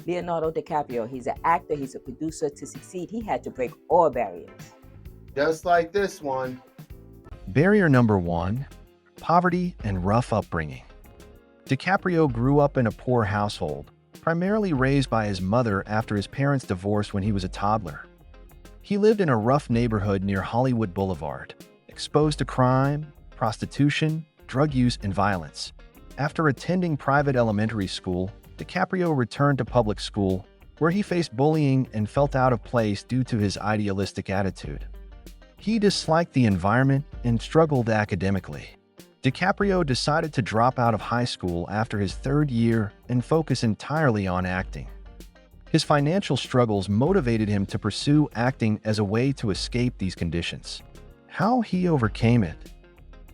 Leonardo DiCaprio, he's an actor, he's a producer. To succeed, he had to break all barriers. Just like this one. Barrier number 1, poverty and rough upbringing. DiCaprio grew up in a poor household, primarily raised by his mother after his parents divorced when he was a toddler. He lived in a rough neighborhood near Hollywood Boulevard, exposed to crime, prostitution, drug use, and violence. After attending private elementary school, DiCaprio returned to public school, where he faced bullying and felt out of place due to his idealistic attitude. He disliked the environment and struggled academically. DiCaprio decided to drop out of high school after his third year and focus entirely on acting. His financial struggles motivated him to pursue acting as a way to escape these conditions. How he overcame it.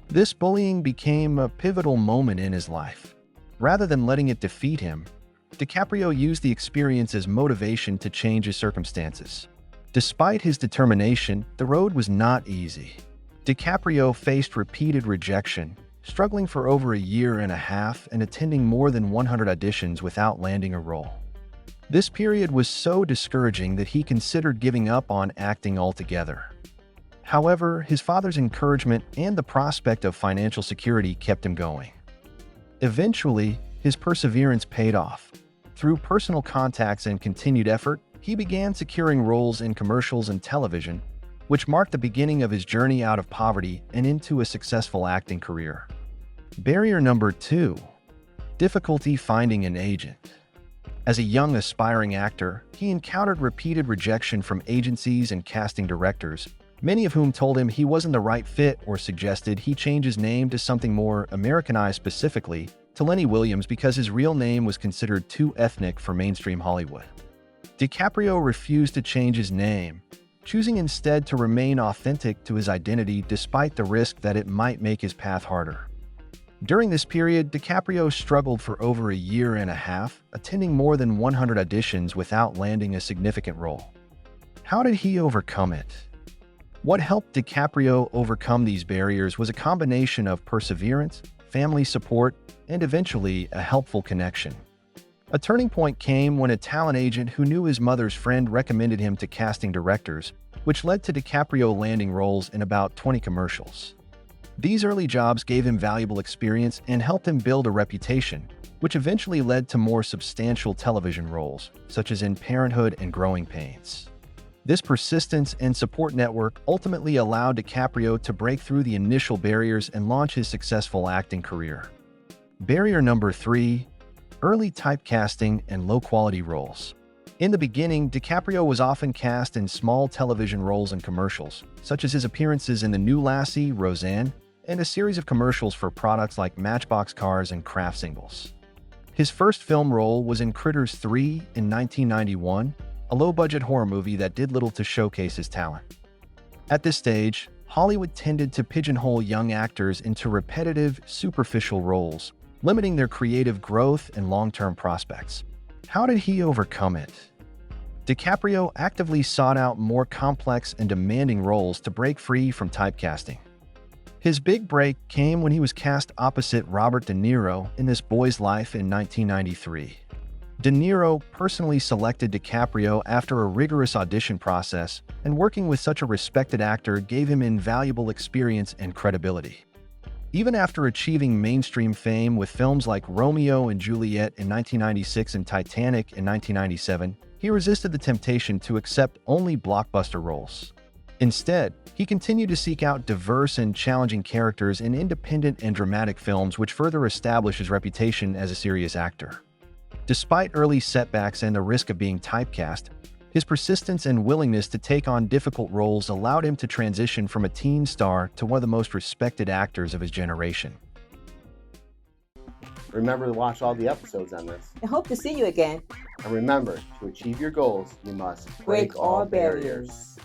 This bullying became a pivotal moment in his life. Rather than letting it defeat him, DiCaprio used the experience as motivation to change his circumstances. Despite his determination, the road was not easy. DiCaprio faced repeated rejection, struggling for over a year and a half and attending more than 100 auditions without landing a role. This period was so discouraging that he considered giving up on acting altogether. However, his father's encouragement and the prospect of financial security kept him going. Eventually, his perseverance paid off. Through personal contacts and continued effort, he began securing roles in commercials and television, which marked the beginning of his journey out of poverty and into a successful acting career. Barrier number 2, difficulty finding an agent. As a young aspiring actor, he encountered repeated rejection from agencies and casting directors, many of whom told him he wasn't the right fit or suggested he change his name to something more Americanized, specifically to Lenny Williams, because his real name was considered too ethnic for mainstream Hollywood. DiCaprio refused to change his name, choosing instead to remain authentic to his identity despite the risk that it might make his path harder. During this period, DiCaprio struggled for over a year and a half, attending more than 100 auditions without landing a significant role. How did he overcome it? What helped DiCaprio overcome these barriers was a combination of perseverance, family support, and eventually a helpful connection. A turning point came when a talent agent who knew his mother's friend recommended him to casting directors, which led to DiCaprio landing roles in about 20 commercials. These early jobs gave him valuable experience and helped him build a reputation, which eventually led to more substantial television roles, such as in Parenthood and Growing Pains. This persistence and support network ultimately allowed DiCaprio to break through the initial barriers and launch his successful acting career. Barrier number 3, early typecasting and low-quality roles. In the beginning, DiCaprio was often cast in small television roles and commercials, such as his appearances in The New Lassie, Roseanne, and a series of commercials for products like Matchbox cars and Kraft singles. His first film role was in Critters 3 in 1991, a low-budget horror movie that did little to showcase his talent. At this stage, Hollywood tended to pigeonhole young actors into repetitive, superficial roles, limiting their creative growth and long-term prospects. How did he overcome it? DiCaprio actively sought out more complex and demanding roles to break free from typecasting. His big break came when he was cast opposite Robert De Niro in This Boy's Life in 1993. De Niro personally selected DiCaprio after a rigorous audition process, and working with such a respected actor gave him invaluable experience and credibility. Even after achieving mainstream fame with films like Romeo and Juliet in 1996 and Titanic in 1997, he resisted the temptation to accept only blockbuster roles. Instead, he continued to seek out diverse and challenging characters in independent and dramatic films, which further established his reputation as a serious actor. Despite early setbacks and the risk of being typecast, his persistence and willingness to take on difficult roles allowed him to transition from a teen star to one of the most respected actors of his generation. Remember to watch all the episodes on this. I hope to see you again. And remember, to achieve your goals, you must Break all barriers.